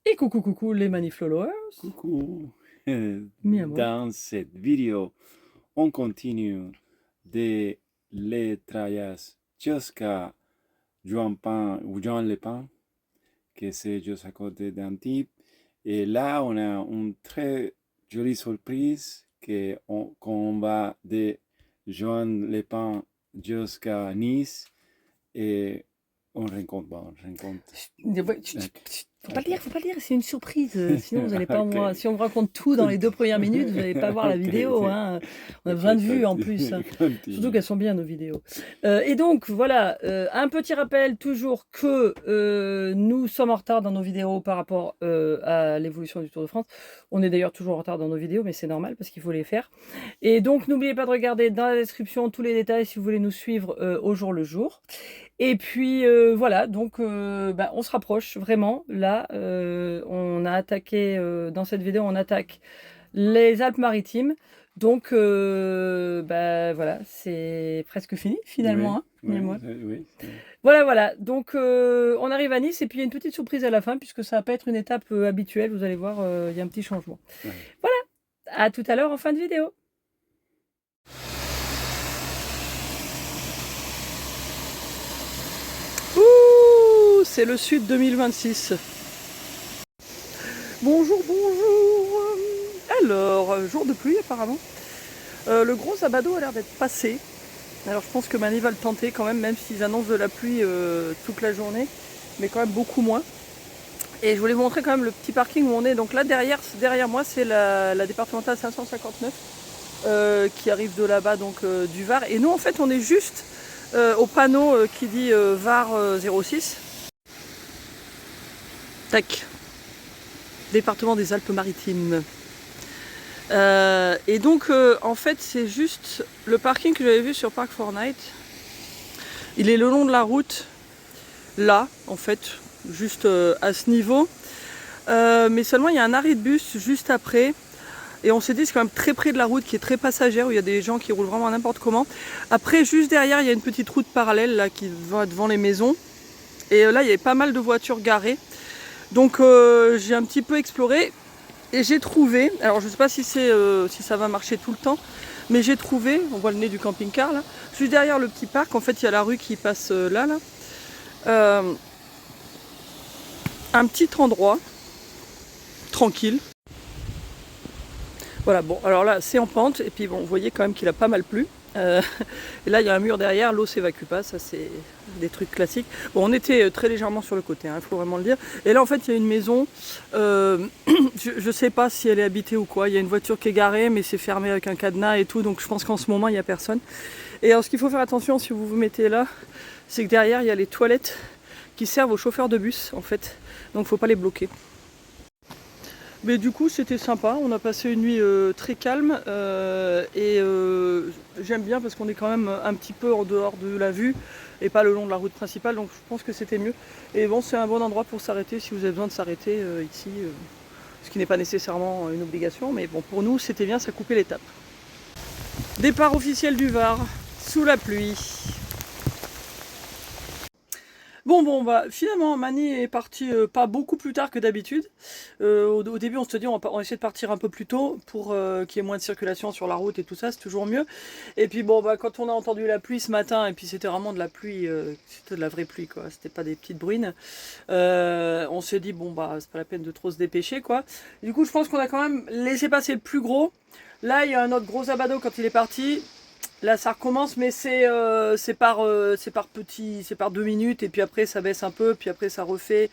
Et coucou coucou les Maniflowers. Coucou. Mi amor. Dans cette vidéo, on continue de les trayas jusqu'à Juan ou Juan Lepin, que c'est juste à côté d'Antibes. Et là, on a une très jolie surprise qu'on va de Juan Lepin jusqu'à Nice et on rencontre. Faut pas le dire, c'est une surprise. Sinon vous allez pas Ok. voir. Si on vous raconte tout dans les 2 premières minutes, vous n'allez pas voir la Ok, vidéo. Hein. On a ok, besoin de vues en plus. Hein. Surtout continue. qu'elles sont bien nos vidéos. Et donc voilà, un petit rappel toujours que nous sommes en retard dans nos vidéos par rapport à l'évolution du Tour de France. On est d'ailleurs toujours en retard dans nos vidéos, mais c'est normal parce qu'il faut les faire. Et donc n'oubliez pas de regarder dans la description tous les détails si vous voulez nous suivre au jour le jour. Et puis voilà, donc on se rapproche vraiment. Là, on a attaqué, dans cette vidéo, on attaque les Alpes-Maritimes. Donc voilà, c'est presque fini finalement, Oui, hein, oui, Mille-moi. oui. Voilà, voilà. Donc on arrive à Nice et puis il y a une petite surprise à la fin puisque ça va pas être une étape habituelle. Vous allez voir, il y a un petit changement. Oui. Voilà, à tout à l'heure en fin de vidéo. Ouh, c'est le Sud 2026. Bonjour, bonjour. Alors, jour de pluie apparemment. Le gros abado a l'air d'être passé. Alors je pense que Mani va le tenter quand même s'ils annoncent de la pluie toute la journée, mais quand même beaucoup moins. Et je voulais vous montrer quand même le petit parking où on est. Donc là derrière moi c'est la départementale 559 qui arrive de là-bas, donc du Var. Et nous en fait on est juste au panneau qui dit Var 06. Tac. Département des Alpes-Maritimes. Et donc en fait c'est juste le parking que j'avais vu sur Park Fortnite. Il est le long de la route, là en fait, juste à ce niveau. Mais seulement il y a un arrêt de bus juste après. Et on s'est dit c'est quand même très près de la route qui est très passagère, où il y a des gens qui roulent vraiment n'importe comment. Après juste derrière il y a une petite route parallèle là qui va devant les maisons. Et là il y avait pas mal de voitures garées. Donc j'ai un petit peu exploré. Et j'ai trouvé, alors je ne sais pas si ça va marcher tout le temps, mais j'ai trouvé, on voit le nez du camping-car là, juste derrière le petit parc, en fait il y a la rue qui passe là, un petit endroit, tranquille. Voilà, bon, alors là c'est en pente, et puis bon, vous voyez quand même qu'il a pas mal plu. Et là il y a un mur derrière, l'eau s'évacue pas, ça c'est des trucs classiques. Bon, on était très légèrement sur le côté, il faut vraiment le dire. Et là en fait il y a une maison, je sais pas si elle est habitée ou quoi, il y a une voiture qui est garée mais c'est fermé avec un cadenas et tout, donc je pense qu'en ce moment il n'y a personne. Et alors ce qu'il faut faire attention si vous vous mettez là, c'est que derrière il y a les toilettes qui servent aux chauffeurs de bus en fait, donc faut pas les bloquer. Mais du coup c'était sympa, on a passé une nuit très calme et j'aime bien parce qu'on est quand même un petit peu en dehors de la vue et pas le long de la route principale, donc je pense que c'était mieux. Et bon, c'est un bon endroit pour s'arrêter si vous avez besoin de s'arrêter ici, ce qui n'est pas nécessairement une obligation, mais bon, pour nous c'était bien, ça coupait l'étape. Départ officiel du Var, sous la pluie. Bon, bah finalement Mani est parti pas beaucoup plus tard que d'habitude. Au début on se dit on va essayer de partir un peu plus tôt pour qu'il y ait moins de circulation sur la route et tout ça, c'est toujours mieux. Et puis bon bah quand on a entendu la pluie ce matin, et puis c'était vraiment de la pluie, c'était de la vraie pluie quoi, c'était pas des petites bruines, on s'est dit bon bah c'est pas la peine de trop se dépêcher quoi. Et du coup je pense qu'on a quand même laissé passer le plus gros. Là il y a un autre gros abado quand il est parti. Là ça recommence mais c'est par petit, c'est par 2 minutes et puis après ça baisse un peu, puis après ça refait.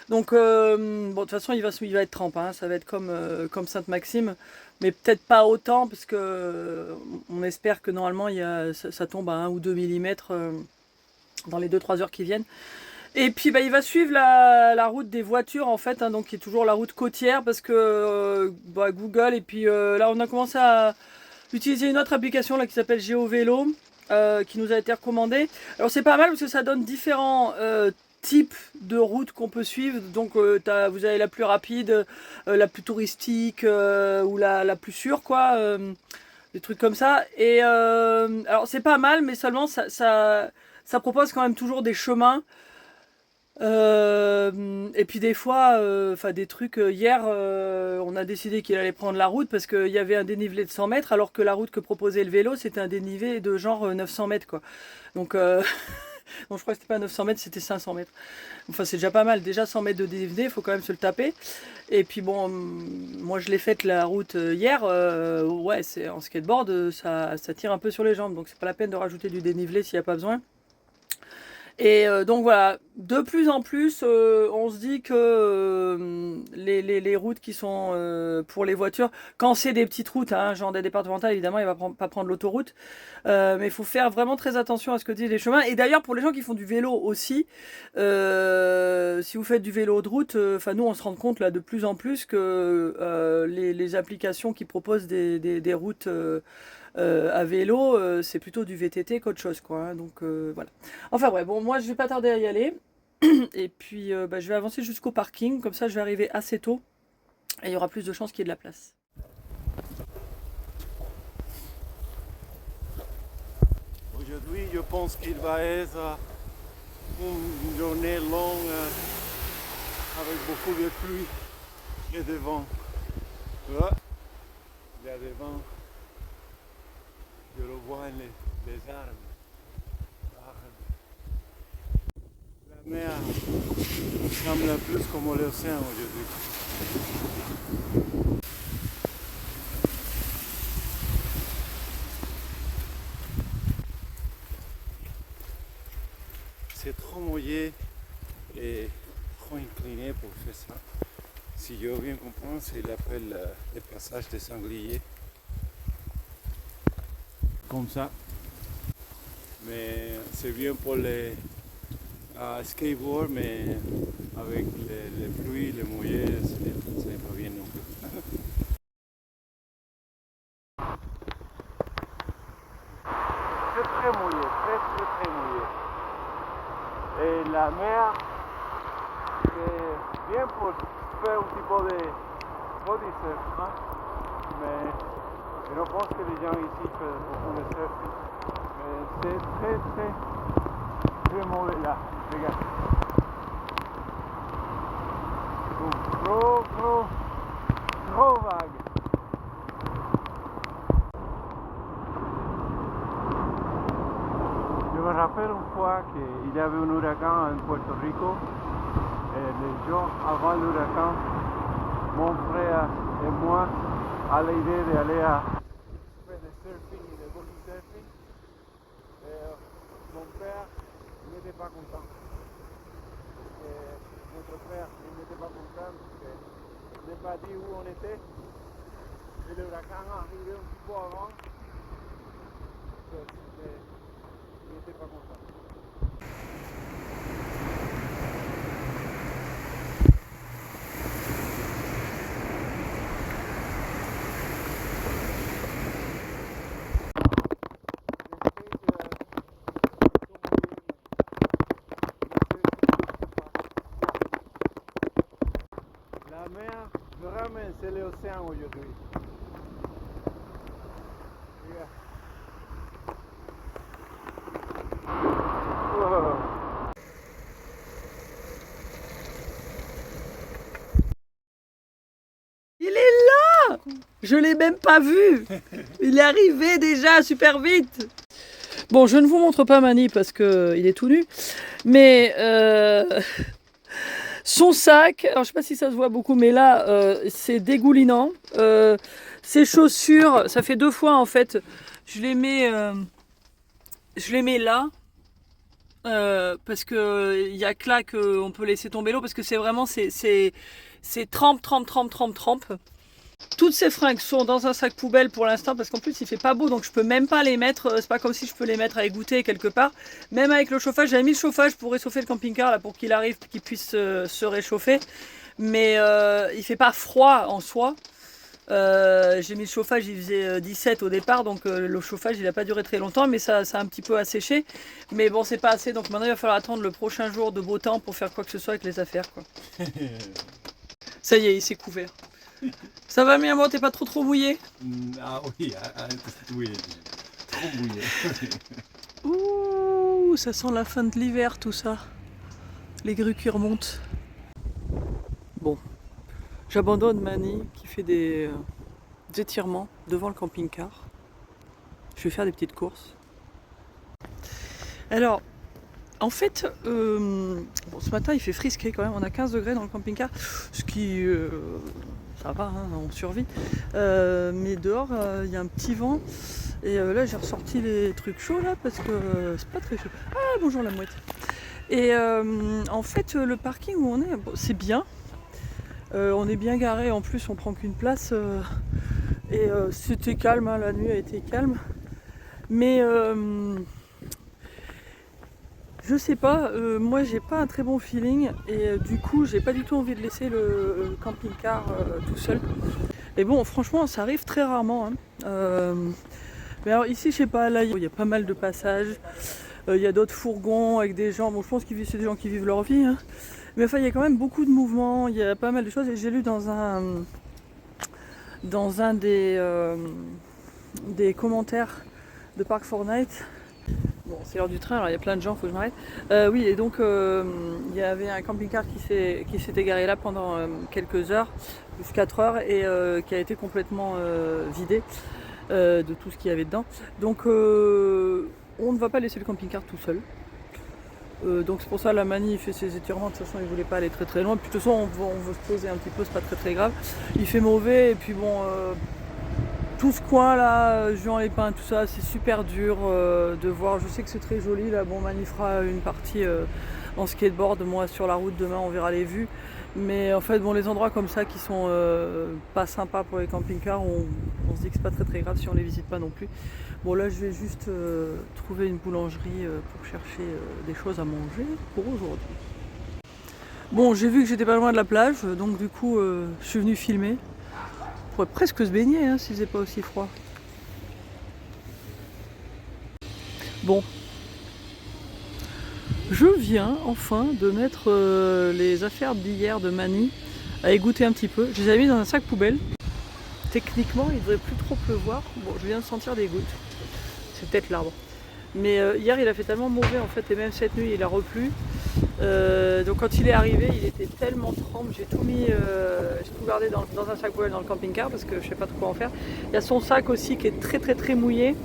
Donc bon de toute façon il va être trempe, hein, ça va être comme Sainte-Maxime, mais peut-être pas autant parce que on espère que normalement ça tombe à 1 ou 2 millimètres dans les 2-3 heures qui viennent. Et puis bah, il va suivre la route des voitures en fait, hein, donc qui est toujours la route côtière parce que Google et puis là on a commencé à utiliser une autre application là qui s'appelle GeoVélo qui nous a été recommandée. Alors c'est pas mal parce que ça donne différents types de routes qu'on peut suivre. Donc vous avez la plus rapide, la plus touristique ou la plus sûre quoi. Des trucs comme ça. Et alors c'est pas mal mais seulement ça propose quand même toujours des chemins Et puis des fois, enfin des trucs. Hier, on a décidé qu'il allait prendre la route parce qu'il y avait un dénivelé de 100 mètres, alors que la route que proposait le vélo, c'était un dénivelé de genre 900 mètres, quoi. Donc, donc je crois que c'était pas 900 mètres, c'était 500 mètres. Enfin, c'est déjà pas mal. Déjà 100 mètres de dénivelé, il faut quand même se le taper. Et puis bon, moi je l'ai faite la route hier. Ouais, c'est en skateboard, ça tire un peu sur les jambes, donc c'est pas la peine de rajouter du dénivelé s'il n'y a pas besoin. Et donc voilà, de plus en plus, on se dit que les routes qui sont pour les voitures, quand c'est des petites routes, hein, genre des départementales, évidemment, il va pas prendre l'autoroute, mais il faut faire vraiment très attention à ce que disent les chemins. Et d'ailleurs, pour les gens qui font du vélo aussi, si vous faites du vélo de route, enfin nous, on se rend compte là de plus en plus que les applications qui proposent des routes à vélo, c'est plutôt du VTT qu'autre chose, quoi, hein, donc voilà. Enfin bref, bon, moi je vais pas tarder à y aller. Et puis bah, je vais avancer jusqu'au parking, comme ça je vais arriver assez tôt et il y aura plus de chances qu'il y ait de la place. Aujourd'hui, je pense qu'il va être une journée longue avec beaucoup de pluie et de vent. Tu vois, il y a des vents. Je le vois les arbres. La mer semble plus comme l'océan aujourd'hui. C'est trop mouillé et trop incliné pour faire ça. Si je bien comprends, c'est l'appel le passage des sangliers. Comme ça. Mais c'est bien pour les skateboard, mais avec les pluies, les mouillés, c'est pas bien non plus. Très mouillé, très mouillé. Et la mer, c'est bien pour faire un petit peu de body surf, hein? Mais je ne pense que les gens ici font beaucoup de surf. Mais c'est très mauvais là, regarde. Donc, trop vague. Je me rappelle une fois qu'il y avait un ouragan en Puerto Rico et les jours avant l'ouragan, mon frère et moi à l'idée d'aller à faire du surfing et du body surfing. Et mon père n'était pas content. Parce que notre frère n'était pas content parce qu'il n'a pas dit où on était. Et l'ouragan arrivait un petit peu avant. Il n'était pas content. La mer, vraiment, c'est l'océan aujourd'hui. Regarde. Wow. Il est là! Je l'ai même pas vu! Il est arrivé déjà super vite! Bon, je ne vous montre pas Mani parce qu'il est tout nu, mais son sac, alors je sais pas si ça se voit beaucoup, mais là c'est dégoulinant. Ses chaussures, ça fait 2 fois en fait, je les mets là. Parce que il y a que là qu'on peut laisser tomber l'eau parce que c'est vraiment c'est trempe. Toutes ces fringues sont dans un sac poubelle pour l'instant parce qu'en plus il fait pas beau donc je peux même pas les mettre. C'est pas comme si je peux les mettre à égoutter quelque part. Même avec le chauffage, j'avais mis le chauffage pour réchauffer le camping-car là pour qu'il arrive, qu'il puisse se réchauffer. Mais il fait pas froid en soi. J'ai mis le chauffage, il faisait 17 au départ, donc le chauffage il n'a pas duré très longtemps, mais ça a un petit peu asséché. Mais bon, c'est pas assez, donc maintenant il va falloir attendre le prochain jour de beau temps pour faire quoi que ce soit avec les affaires, quoi. Ça y est, il s'est couvert. Ça va, Miamo, t'es pas trop mouillé? Ah oui, oui, trop mouillé. Ouh, ça sent la fin de l'hiver tout ça. Les grues qui remontent. Bon, j'abandonne Mani qui fait des étirements devant le camping-car. Je vais faire des petites courses. Alors, en fait, bon, ce matin il fait frisqué quand même, on a 15 degrés dans le camping-car, ce qui, ça va, hein, on survit. Mais dehors, il y a un petit vent, et là j'ai ressorti les trucs chauds là, parce que c'est pas très chaud. Ah, bonjour la mouette. Et en fait, le parking où on est, bon, c'est bien. On est bien garé, en plus on prend qu'une place, et c'était calme, hein, la nuit a été calme. Mais je sais pas, moi j'ai pas un très bon feeling et du coup j'ai pas du tout envie de laisser le camping-car tout seul. Et bon, franchement ça arrive très rarement, hein. Mais alors ici je sais pas, là il y a pas mal de passages, il y a d'autres fourgons avec des gens, bon je pense que c'est des gens qui vivent leur vie, hein. Mais enfin il y a quand même beaucoup de mouvements, il y a pas mal de choses, et j'ai lu dans un des commentaires de Park Fortnite. Bon, c'est l'heure du train, alors il y a plein de gens, faut que je m'arrête. Oui, et donc il y avait un camping-car qui s'est égaré là pendant quelques heures, plus 4 heures, et qui a été complètement vidé de tout ce qu'il y avait dedans. Donc on ne va pas laisser le camping-car tout seul. Donc c'est pour ça la Mani il fait ses étirements, de toute façon il voulait pas aller très très loin. Puis de toute façon on veut se poser un petit peu, c'est pas très très grave. Il fait mauvais, et puis bon... tout ce coin là, Juan-les-Pins, tout ça, c'est super dur de voir. Je sais que c'est très joli là. Bon, Mani fera une partie en skateboard. Moi, sur la route demain, on verra les vues. Mais en fait, bon, les endroits comme ça qui sont pas sympas pour les camping-cars, on se dit que c'est pas très très grave si on les visite pas non plus. Bon, là, je vais juste trouver une boulangerie pour chercher des choses à manger pour aujourd'hui. Bon, j'ai vu que j'étais pas loin de la plage, donc du coup, je suis venue filmer. On pourrait presque se baigner hein, s'il faisait pas aussi froid. Bon. Je viens enfin de mettre les affaires d'hier de Mani à égoutter un petit peu. Je les ai mis dans un sac poubelle. Techniquement, il ne devrait plus trop pleuvoir. Bon, je viens de sentir des gouttes. C'est peut-être l'arbre. Mais hier, il a fait tellement mauvais en fait, et même cette nuit, il a replu. Donc quand il est arrivé, il était tellement trempe, j'ai tout gardé dans un sac poubelle dans le camping-car parce que je sais pas trop quoi en faire. Il y a son sac aussi qui est très très très mouillé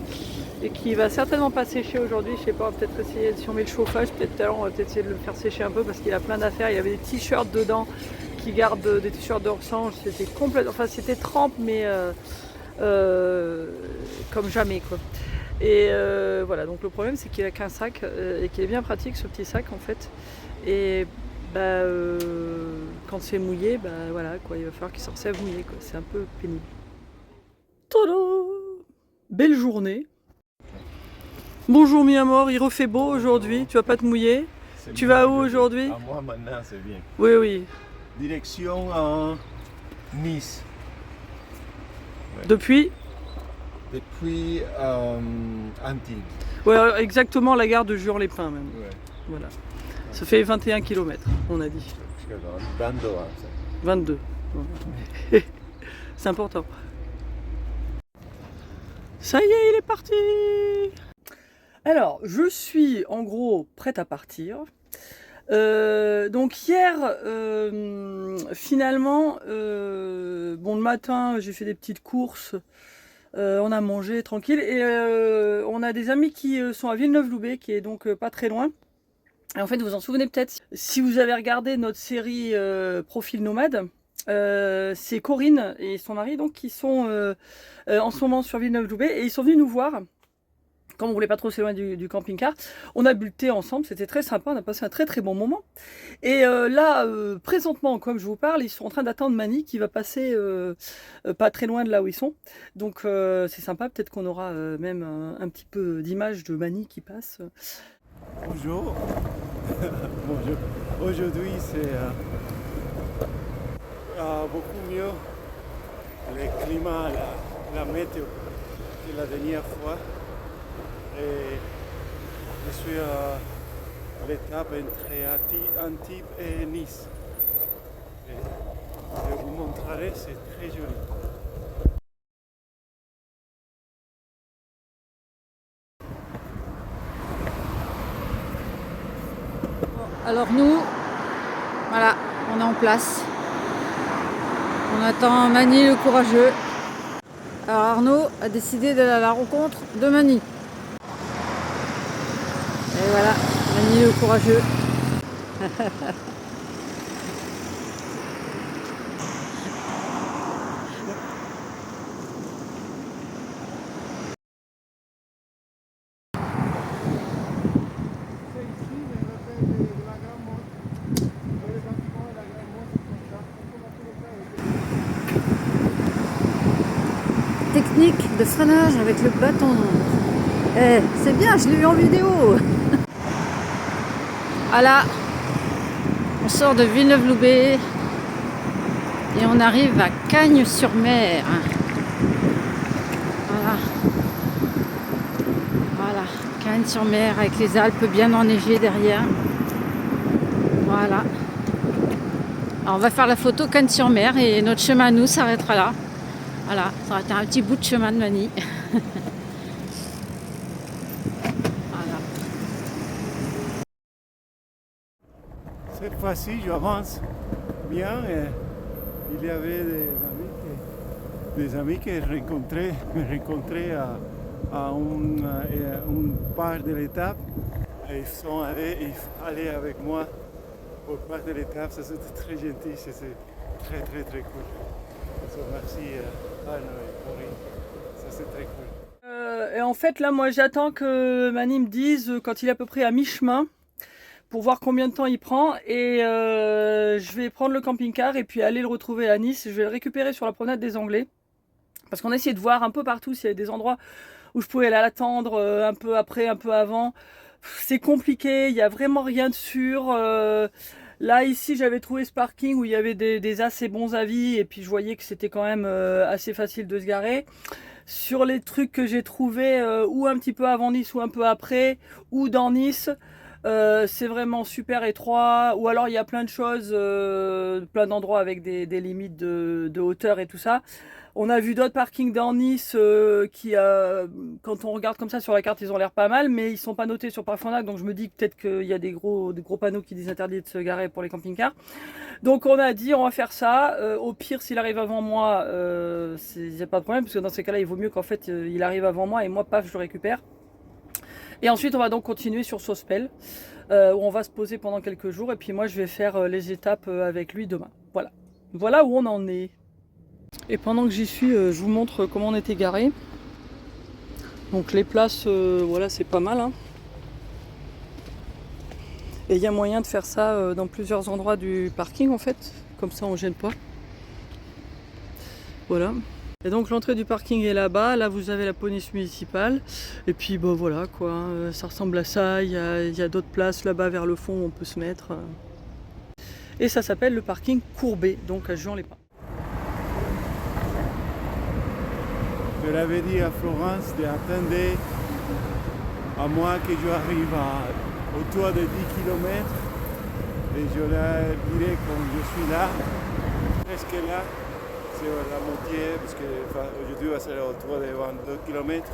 et qui va certainement pas sécher aujourd'hui. Je sais pas, peut-être essayer, si on met le chauffage, peut-être tout à l'heure on va peut-être essayer de le faire sécher un peu parce qu'il a plein d'affaires. Il y avait des t-shirts dedans qui gardent des t-shirts de rechange. C'était complètement, enfin c'était trempe mais comme jamais quoi. Et voilà, donc le problème c'est qu'il a qu'un sac et qu'il est bien pratique ce petit sac en fait. Et bah, quand c'est mouillé, bah voilà quoi, il va falloir qu'il s'en serve mouillé quoi, c'est un peu pénible. Tada! Belle journée. Bonjour mi amor, il refait beau aujourd'hui, tu vas pas te mouiller? Tu vas où aujourd'hui? À moi maintenant c'est bien. Oui, oui. Direction à Nice. Ouais. Depuis Antibes. Ouais, exactement la gare de Juan-les-Pins même. Ouais. Voilà. Ça fait 21 km, on a dit. 22. 22. Voilà. C'est important. Ça y est, il est parti! Alors, je suis en gros prête à partir. Donc hier, finalement, bon le matin j'ai fait des petites courses, on a mangé tranquille et on a des amis qui sont à Villeneuve-Loubet, qui est donc pas très loin. Et en fait, vous en souvenez peut-être, si vous avez regardé notre série Profil Nomade, c'est Corinne et son mari donc qui sont en ce moment sur Villeneuve-Loubet et ils sont venus nous voir. Comme on voulait pas trop s'éloigner du camping-car, on a bu le thé ensemble, c'était très sympa, on a passé un très très bon moment. Et là, présentement, comme je vous parle, ils sont en train d'attendre Mani qui va passer pas très loin de là où ils sont. Donc c'est sympa, peut-être qu'on aura même un petit peu d'image de Mani qui passe. Bonjour. Bonjour. Aujourd'hui c'est beaucoup mieux le climat, la météo que la dernière fois. Et je suis à l'étape entre Antibes et Nice. Et je vous montrerai, c'est très joli. Alors nous, en place. On attend Mani le courageux. Alors Arnaud a décidé d'aller à la rencontre de Mani. Et voilà, Mani le courageux. Technique de freinage avec le bâton. Eh, c'est bien, je l'ai vu en vidéo. Voilà, on sort de Villeneuve-Loubet et on arrive à Cagnes-sur-Mer. Voilà, voilà, Cagnes-sur-Mer avec les Alpes bien enneigées derrière. Voilà. Alors on va faire la photo Cagnes-sur-Mer et notre chemin à nous s'arrêtera là. Voilà, ça va être un petit bout de chemin de Mani. Voilà. Cette fois-ci, j'avance bien. Et il y avait des amis que me rencontraient à une part de l'étape. Et ils sont allés avec moi pour part de l'étape. Ça c'était très gentil, c'était très très très cool. So, merci Arnaud et Corinne, ça c'est très cool. Et en fait, là, moi, j'attends que Mani me dise quand il est à peu près à mi-chemin pour voir combien de temps il prend. Et je vais prendre le camping-car et puis aller le retrouver à Nice. Je vais le récupérer sur la promenade des Anglais. Parce qu'on a essayé de voir un peu partout s'il y avait des endroits où je pouvais aller l'attendre un peu après, un peu avant. C'est compliqué, il n'y a vraiment rien de sûr. Là, ici, j'avais trouvé ce parking où il y avait des assez bons avis et puis je voyais que c'était quand même assez facile de se garer. Sur les trucs que j'ai trouvés, ou un petit peu avant Nice ou un peu après, ou dans Nice, c'est vraiment super étroit. Ou alors il y a plein de choses, plein d'endroits avec des limites de hauteur et tout ça. On a vu d'autres parkings dans Nice qui, quand on regarde comme ça sur la carte, ils ont l'air pas mal, mais ils sont pas notés sur Parfonac, donc je me dis peut-être qu'il y a des gros panneaux qui disent interdit de se garer pour les camping-cars. Donc on a dit on va faire ça. Au pire, s'il arrive avant moi, il n'y a pas de problème, parce que dans ces cas-là, il vaut mieux qu'en fait il arrive avant moi et moi, paf, je le récupère. Et ensuite, on va donc continuer sur Sospel, où on va se poser pendant quelques jours, et puis moi, je vais faire les étapes avec lui demain. Voilà. Voilà où on en est. Et pendant que j'y suis, je vous montre comment on était garé. Donc les places, voilà, c'est pas mal, hein. Et il y a moyen de faire ça dans plusieurs endroits du parking en fait. Comme ça on gêne pas. Voilà. Et donc l'entrée du parking est là-bas. Là vous avez la police municipale. Et puis bah voilà quoi, hein, ça ressemble à ça. Il y a d'autres places là-bas vers le fond où on peut se mettre. Et ça s'appelle le parking Courbet, donc à Juan-les-Pins. Je l'avais dit à Florence d'attendre à moi que j'arrive autour de 10 km et je leur dirai quand je suis là, presque là, c'est la moitié parce que aujourd'hui va ser autour de 22 km,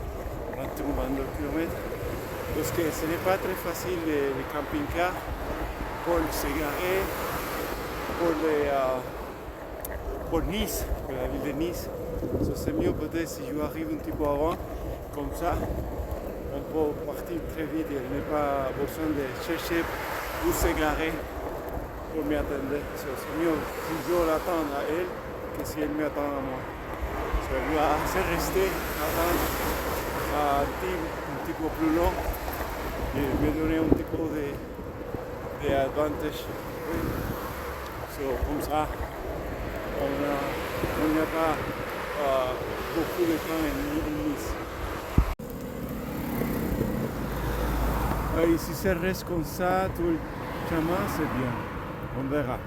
22 km, parce que ce n'est pas très facile les camping-cars pour se garer pour Nice, pour la ville de Nice. C'est mieux peut-être si je arrive un petit peu avant, comme ça on peut partir très vite et il n'y a pas besoin de chercher où se garer pour m'attendre. C'est mieux si je l'attends à elle que si elle m'attend à moi. Elle doit rester attendre un petit peu plus long et me donner un petit peu d'avantage. Comme ça, on n'a pas beaucoup de temps en Nice. Et si ça reste comme ça tout le chemin, c'est bien. On verra.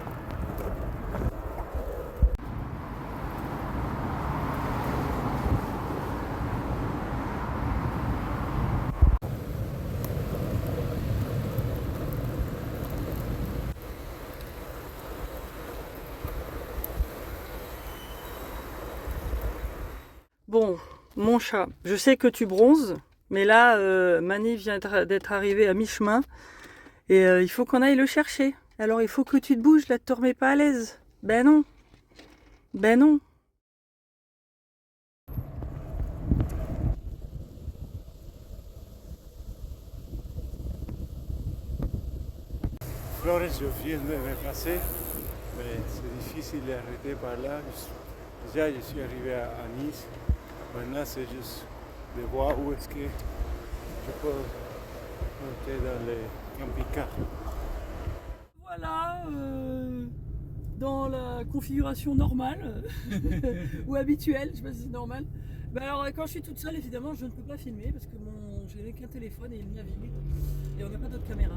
Bon, mon chat, je sais que tu bronzes, mais là, Mani vient d'être arrivé à mi-chemin et il faut qu'on aille le chercher. Alors il faut que tu te bouges, là, te remets pas à l'aise. Ben non. Ben non. Florence, je viens de me passer, mais c'est difficile d'arrêter par là. Déjà, je suis arrivé à Nice. Maintenant, c'est juste de voir où est-ce que je peux monter dans les camping-cars. Voilà, dans la configuration normale ou habituelle, je sais pas si c'est normal. Ben alors quand je suis toute seule, évidemment, je ne peux pas filmer parce que j'ai qu'un téléphone et il navigue et on n'a pas d'autre caméra.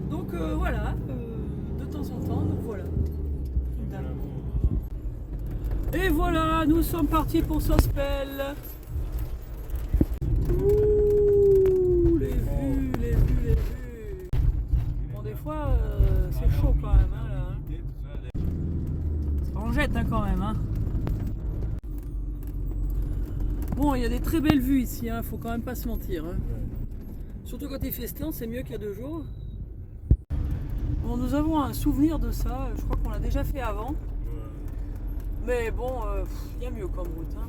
Donc voilà, de temps en temps, nous voilà. Et voilà, nous sommes partis pour Sospel. Ouh, les vues, les vues, les vues. Bon, des fois, c'est chaud quand même, hein, là. Ça en jette, hein, quand même, hein. Bon, il y a des très belles vues ici, hein, faut quand même pas se mentir. Hein. Surtout quand il fait ce temps, c'est mieux qu'il y a 2 jours. Bon, nous avons un souvenir de ça, je crois qu'on l'a déjà fait avant. Mais bon, il y a mieux comme route. Hein.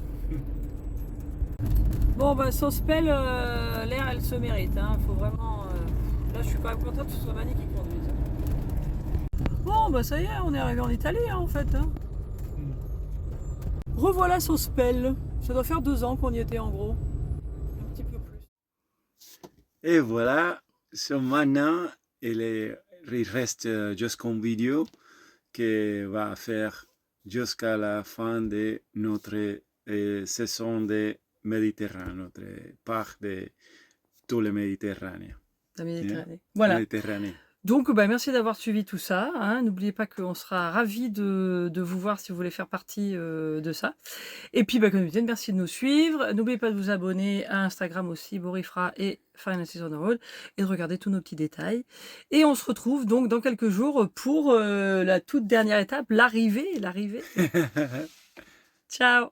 Bon, bah, Sospel, l'air, elle se mérite. Hein. Faut vraiment. Là, je suis quand même contente que ce soit Mani qui conduise. Bon, bah, ça y est, on est arrivé en Italie, hein, en fait. Hein. Revoilà Sospel. Ça doit faire 2 ans qu'on y était, en gros. Un petit peu plus. Et voilà, maintenant, il reste juste une vidéo qui va faire jusqu'à la fin de notre saison de Méditerranée, notre part de tout le Méditerranée. La Méditerranée. Voilà. Méditerranée. Donc, bah, merci d'avoir suivi tout ça. Hein. N'oubliez pas qu'on sera ravis de vous voir si vous voulez faire partie de ça. Et puis, bah, comme d'habitude, merci de nous suivre. N'oubliez pas de vous abonner à Instagram aussi, Borifra et Finances on the Road, et de regarder tous nos petits détails. Et on se retrouve donc dans quelques jours pour la toute dernière étape, l'arrivée. Ciao!